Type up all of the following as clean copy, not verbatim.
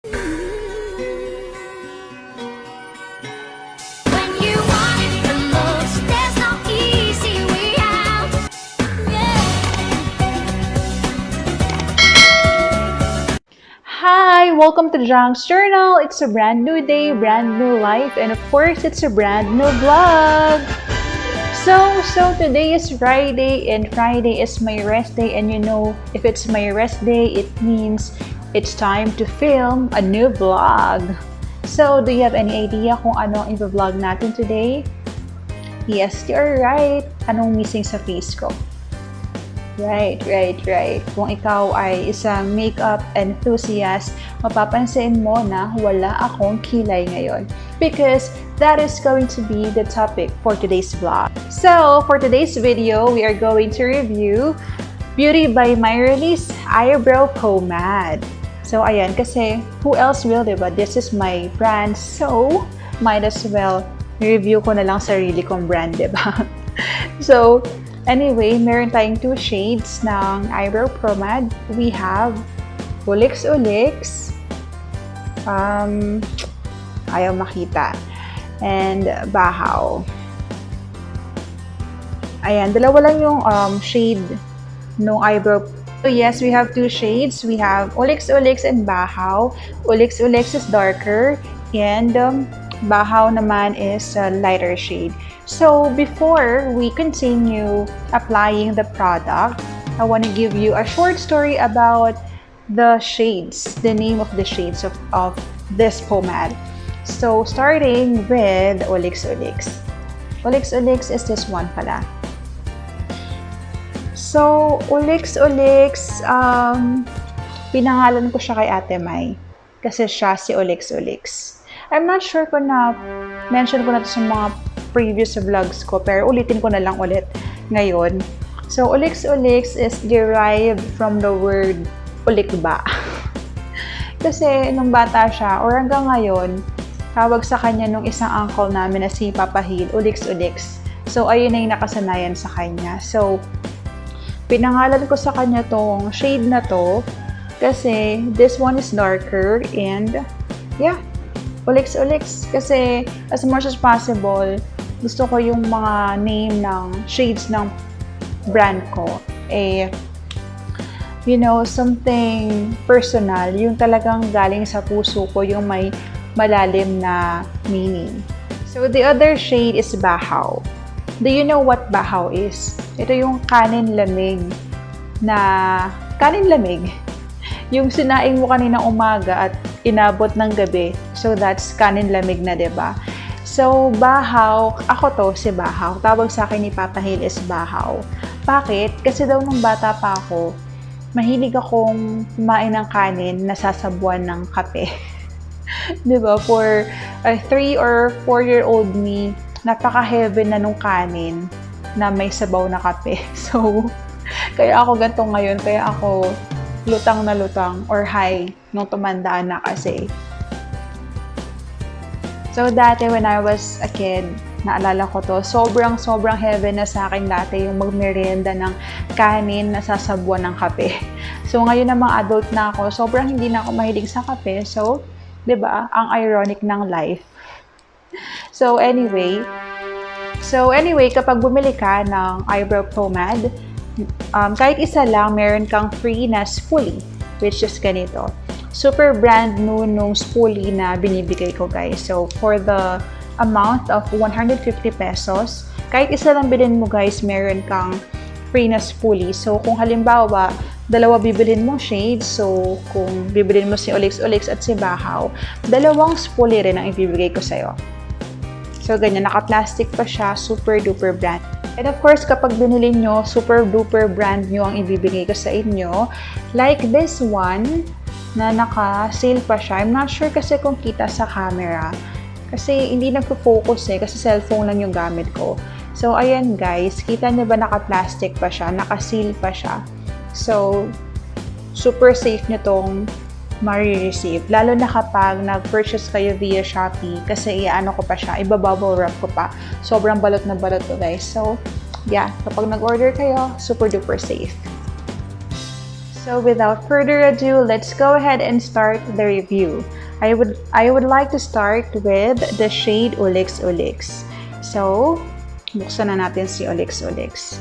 Hi! Welcome to Jang's Journal. It's a brand new day, brand new life, and of course, it's a brand new vlog. So today is Friday, and Friday is my rest day, and you know, if it's my rest day, it means it's time to film a new vlog. So, do you have any idea kung ano ang i-vlog natin today? Yes, you're right. Anong missing sa face ko? Right. Kung ikaw ay isang makeup enthusiast, mapapansin mo na wala akong kilay ngayon. Because that is going to be the topic for today's vlog. So, for today's video, we are going to review Beauty by Myralie's eyebrow pomade. So, ayan, kasi who else will, diba? This is my brand, so might as well review ko na lang sarili kong brand, diba? So, anyway, meron tayong two shades ng eyebrow pomade. We have Ulix, ayaw makita, and Bahaw. Ayan, dalawa lang yung shade ng eyebrow. So yes, we have two shades. We have Ulix and Bahaw. Ulix is darker, and Bahaw naman is a lighter shade. So before we continue applying the product, I want to give you a short story about the shades, the name of the shades of this pomade. So starting with Ulix. Ulix is this one pala. So Ulix, pinangalan ko siya kay Ate May kasi siya si Ulix. I'm not sure kung na-mention ko na ito sa mga previous vlogs ko, pero ulitin ko na lang ulit ngayon. So, Ulix is derived from the word ulikba. Kasi, nung bata siya, or hanggang ngayon, tawag sa kanya nung isang uncle namin na si Papa Hihi, Ulix. So, ayun na yung nakasanayan sa kanya. So, pinangalan ko sa kanya tong shade na to, kasi this one is darker, and yeah, Ulix. Kasi, as much as possible, gusto ko yung mga name ng shades ng brand ko, you know, something personal, yung talagang galing sa puso ko, yung may malalim na meaning. So, the other shade is Bahaw. Do you know what Bahaw is? Ito yung kanin lamig. Yung sinaing mo kanina umaga at inabot ng gabi. So, that's kanin lamig na, diba? So, Bahaw, ako to, si Bahaw. Tawag sa akin ni Papa Hill is Bahaw. Bakit? Kasi daw nung bata pa ako, mahilig akong kumain ng kanin na sasabuan ng kape. Diba? For a 3 or 4-year-old me, napaka-heaven na nung kanin na may sabaw na kape. So, kaya ako ganito ngayon, kaya ako lutang na lutang or high nung tumandaan na kasi. So, dati when I was a kid, naalala ko to, sobrang heaven na sa akin dati yung magmerienda ng kanin na sasabuan ng kape. So, ngayon na mga adult na ako, sobrang hindi na ako mahilig sa kape. So, diba, ang ironic ng life. So, anyway, kapag bumili ka ng eyebrow pomade, kahit isa lang, meron kang free na spoolie, which is ganito. Super brand new nung spoolie na binibigay ko, guys. So, for the amount of 150 pesos, kahit isa lang bilhin mo, guys, meron kang free na spoolie. So, kung halimbawa, dalawa bibilhin mong shades, so, kung bibilhin mo si Ulix at si Bahaw, dalawang spoolie rin ang ibibigay ko sa'yo. So, ganyan. Naka-plastic pa siya. Super duper brand. And of course, kapag binili nyo, super duper brand nyo ang ibibigay ko sa inyo. Like this one, na naka-sale pa siya. I'm not sure kasi kung kita sa camera. Kasi hindi nagpo-focus kasi cellphone lang yung gamit ko. So, ayan guys. Kita nyo ba naka-plastic pa siya? Naka-seal pa siya. So, super safe nyo tong ma-receive. Lalo na kapag nag-purchase kayo via Shopee kasi iano ko pa siya, iba-bubble wrap ko pa. Sobrang balot na balot to, guys. So, yeah, kapag nag-order kayo, super duper safe. So without further ado, let's go ahead and start the review. I would like to start with the shade Olix Olix. So, buksan na natin si Olix Olix.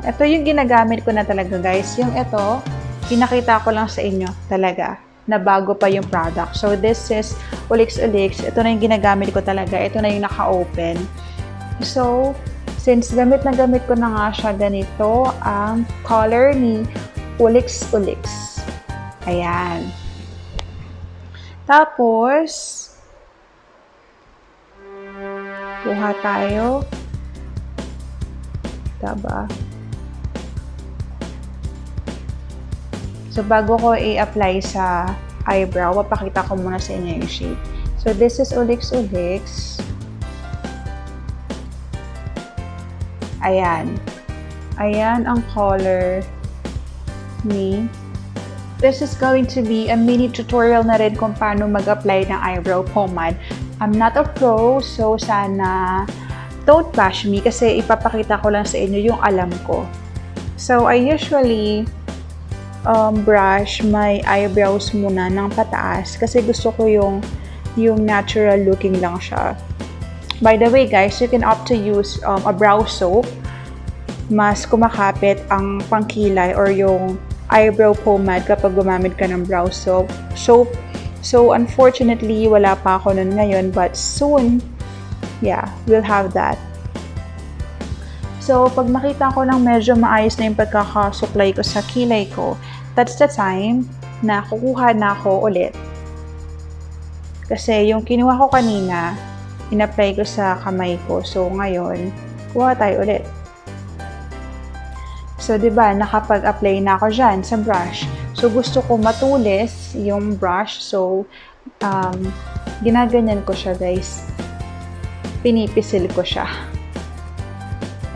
Ito yung ginagamit ko na talaga guys. Yung ito, pinakita ko lang sa inyo talaga na bago pa yung product. So this is Olix Olix. Ito na yung ginagamit ko talaga. Ito na yung naka-open. So, since gamit na gamit ko na nga siya, ganito ang color ni Olix Olix. Ayan. Tapos, kuha tayo. Diba? So, bago ko i-apply sa eyebrow, papakita ko muna sa inyo yung shade. So, this is Olix Olix. Ayan. Ayan ang color ni. This is going to be a mini tutorial na rin kung paano mag-apply ng eyebrow pomade. I'm not a pro, so sana don't bash me kasi ipapakita ko lang sa inyo yung alam ko. So, I usually brush my eyebrows muna ng pataas kasi gusto ko yung natural looking lang siya. By the way guys, you can opt to use a brow soap. Mas kumakapit ang pangkilay or yung eyebrow pomade kapag gumamit ka ng brow soap. So unfortunately, wala pa ako nun ngayon, but soon, yeah, we'll have that. So, pag nakita ko ng medyo maayos na yung pagkakasuklay ko sa kilay ko, that's the time na kukuha na ako ulit. Kasi yung kinuha ko kanina, in-apply ko sa kamay ko. So, ngayon, kuha tayo ulit. So, diba, nakapag-apply na ako dyan sa brush. So, gusto ko matulis yung brush. So, ginaganyan ko siya, guys. Pinipisil ko siya.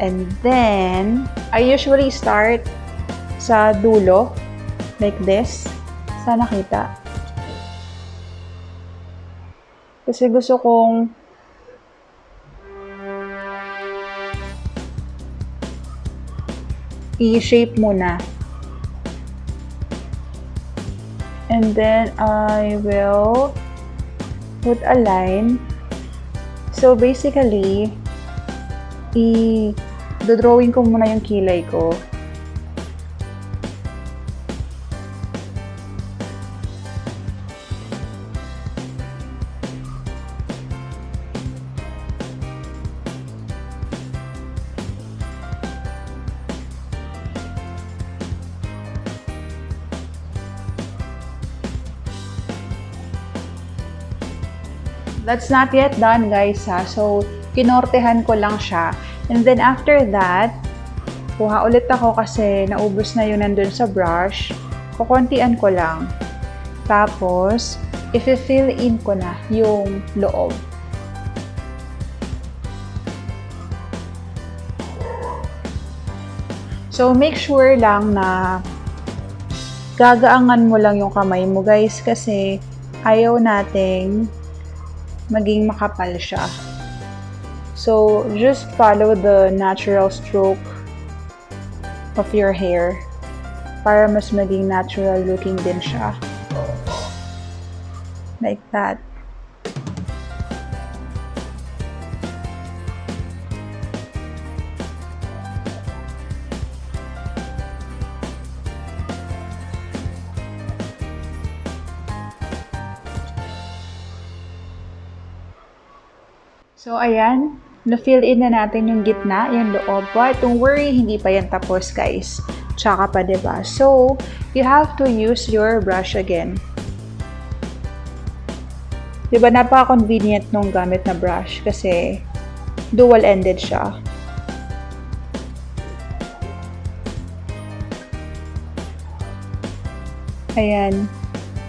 And then, I usually start sa dulo, like this. Sana kita. Kasi gusto kong i-shape muna. And then, I will put a line. So, basically, i-drawing ko muna yung kilay ko. That's not yet done, guys, ha. So, kinortehan ko lang siya. And then, after that, kuha ulit ako kasi naubos na yun nandun sa brush. Kukuntian ko lang. Tapos, i-fill in ko na yung loob. So, make sure lang na gagaangan mo lang yung kamay mo, guys, kasi ayaw nating maging makapal siya. So, just follow the natural stroke of your hair para mas maging natural looking din siya. Like that. So, ayan. Na-fill in na natin yung gitna, yung loob. But don't worry, hindi pa yan tapos, guys. Tsaka pa, diba? So, you have to use your brush again. Diba, napaka-convenient nung gamit na brush kasi dual-ended siya. Ayan.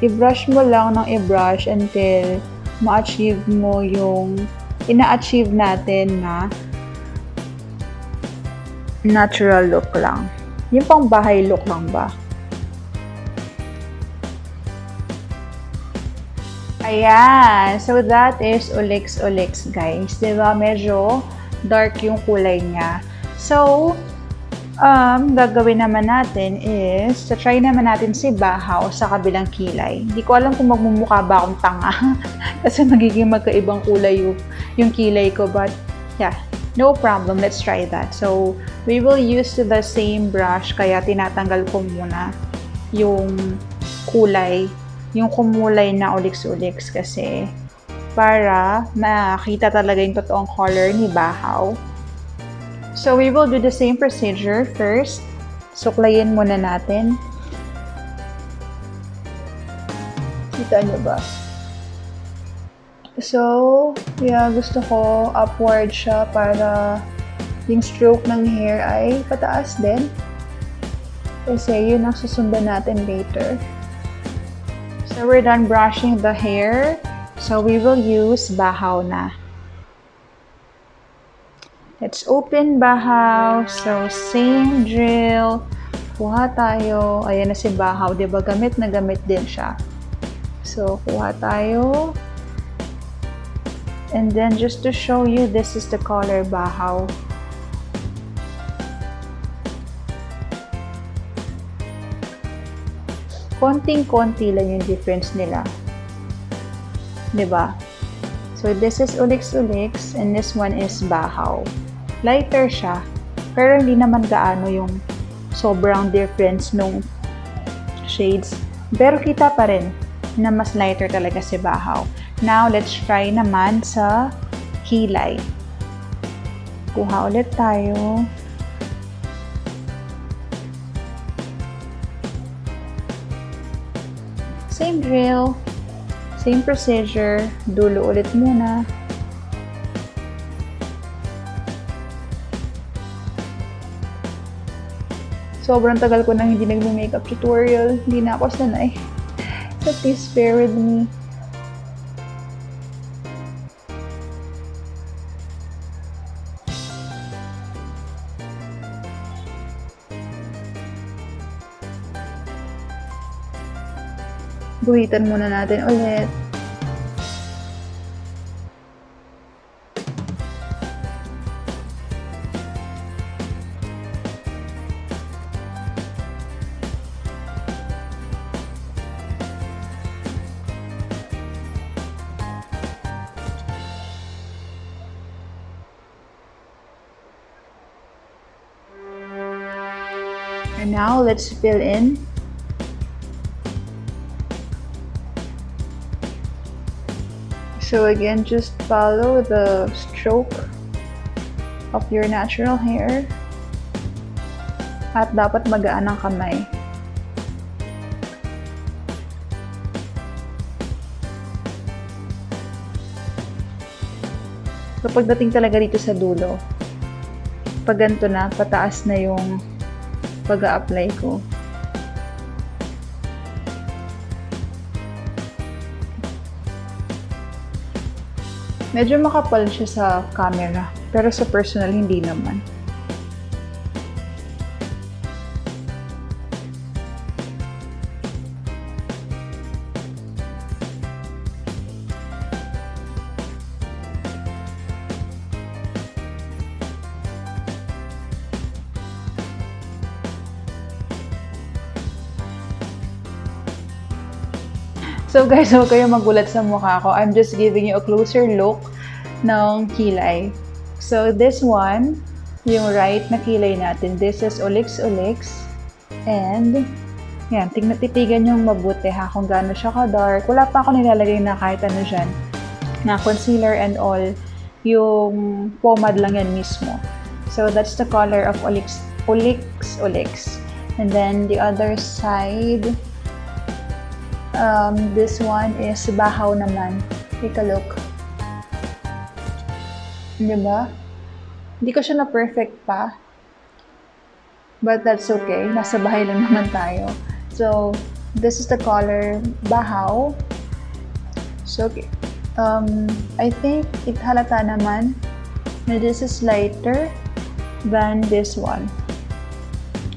I-brush mo lang ng i-brush until ma-achieve mo yung ina-achieve natin na natural look lang. Yung pang bahay look lang ba? Ayan. So, that is Olix Olix, guys. Diba? Medyo dark yung kulay niya. So, Gagawin naman natin is, try naman natin si Bahaw sa kabilang kilay. Hindi ko alam kung magmumukha ba akong tanga kasi magiging magkaibang kulay yung kilay ko, but yeah, no problem, let's try that. So, we will use the same brush, kaya tinatanggal ko muna yung kulay, yung kumulay na uliks-uliks kasi para makita talaga yung totoong color ni Bahaw. So, we will do the same procedure first. Suklayin muna natin. Kita nyo ba? So, yeah, gusto ko upward siya para yung stroke ng hair ay pataas din. Kasi yun ang susundan natin later. So, we're done brushing the hair. So, we will use Bahaw na. Let's open Bahaw. So, same drill. Kuha tayo. Ayan na si Bahaw. Diba? Gamit na gamit din siya. So, kuha tayo. And then, just to show you, this is the color Bahaw. Konting-konti lang yung difference nila. Diba? So, this is Ulix-Ulix and this one is Bahaw. Lighter siya, pero hindi naman gaano yung sobrang difference nung shades. Pero kita pa rin na mas lighter talaga si Bahaw. Now, let's try naman sa kilay. Kuha ulit tayo. Same drill, same procedure, dulo ulit muna. Sobrang tagal ko nang hindi nag-makeup tutorial. Hindi na ako sanay. So please bear with me. Guhitan muna natin ulit. And now, let's fill in. So again, just follow the stroke of your natural hair. At dapat magaan ang kamay. So pagdating talaga dito sa dulo, pag ganito na, pataas na yung pag-a-apply ko. Medyo makapal siya sa camera, pero sa personal hindi naman. So guys, huwag kayong magulat sa mukha ko. I'm just giving you a closer look ng kilay. So this one, yung right na kilay natin, this is Ulix-Ulix. And, yan, titigan yung mabuti ha, kung gaano siya ka-dark. Wala pa ako nilalagay na kahit ano dyan, na concealer and all. Yung pomade lang yan mismo. So that's the color of Ulix-Ulix. And then the other side, this one is Bahaw naman. Take a look. Diba? Hindi ko siya na-perfect pa. But that's okay. Nasa bahay lang naman tayo. So, this is the color Bahaw. So, I think it halata naman na this is lighter than this one.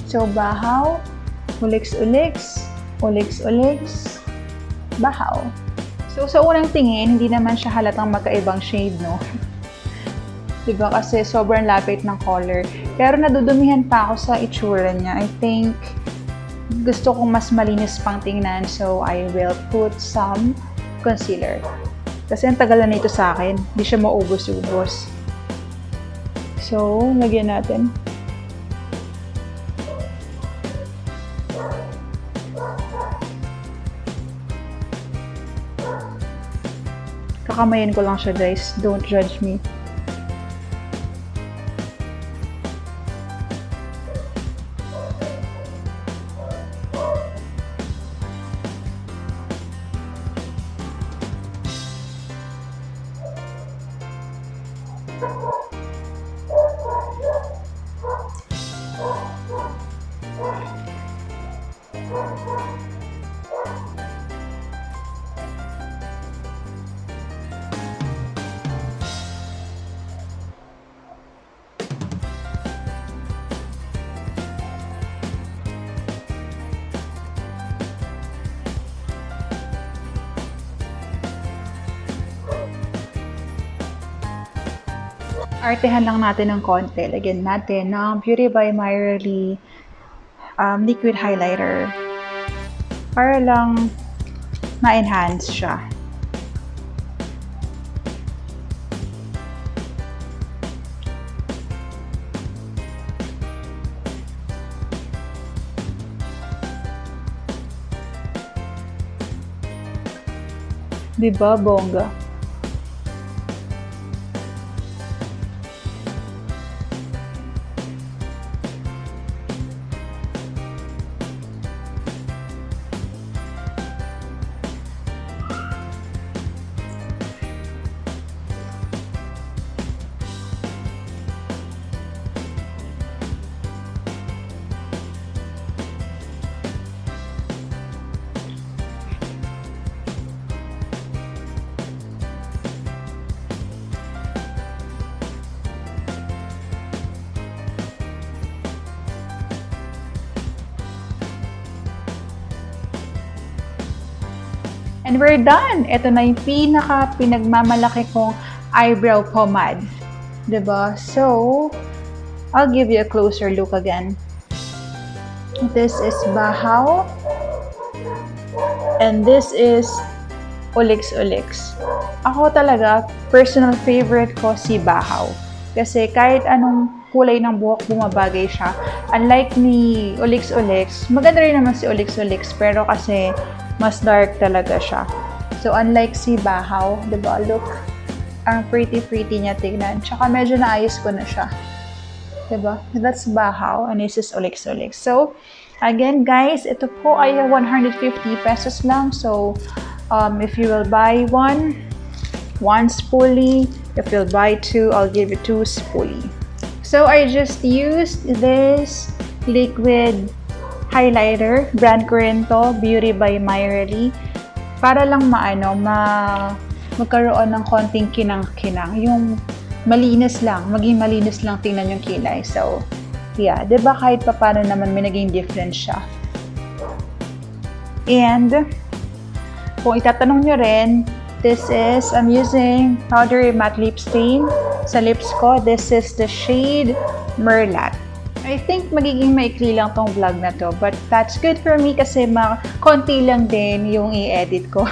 So, Bahaw, Ulix-Ulix, Ulix-Ulix, Bahaw. So, sa unang tingin, hindi naman siya halatang magkaibang shade, no? Diba? Kasi sobrang lapit ng color. Pero nadudumihan pa ako sa itsura niya. I think gusto kong mas malinis pang tingnan, so I will put some concealer. Kasi ang tagal na nito sa akin. Hindi siya maubos-ubos. So, lagyan natin. Kakamayin ko lang siya, guys. Don't judge me. Artehan lang natin ng konti. Lagyan natin ng Beauty by Myralie liquid highlighter para lang ma-enhance siya. Diba, bongga? And we're done! Ito na yung pinagmamalaki kong eyebrow pomade. Diba? So, I'll give you a closer look again. This is Bahaw. And this is Olix Olix. Ako talaga, personal favorite ko si Bahaw. Kasi kahit anong kulay ng buhok, bumabagay siya. Unlike ni Olix Olix, maganda rin naman si Olix Olix, pero kasi mas dark talaga siya. So, unlike si Bahaw, diba? Look, ang pretty niya tignan. Tsaka medyo naayos ko na siya. Diba? That's Bahaw, and this is Olix Olix. So, again, guys, ito po ay 150 pesos lang. So, if you will buy one spoolie. If you'll buy two, I'll give you 2 spoolie. So, I just used this liquid highlighter, brand ko rin to, Beauty by Myralie, para lang magkaroon ng konting kinang-kinang, yung malinis lang, maging malinis lang tingnan yung kilay. So, yeah, diba kahit paano naman may naging difference siya. And, kung itatanong nyo rin, I'm using powdery matte lip stain sa lips ko. This is the shade Myralie. I think magiging maikli lang tong vlog na to, but that's good for me kasi konti lang din yung i-edit ko.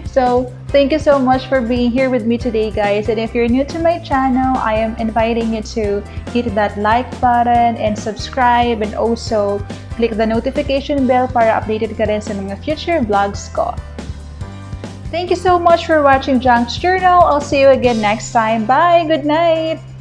So, thank you so much for being here with me today, guys. And if you're new to my channel, I am inviting you to hit that like button and subscribe, and also click the notification bell para updated ka rin sa mga future vlogs ko. Thank you so much for watching Junk's Journal. I'll see you again next time. Bye! Good night!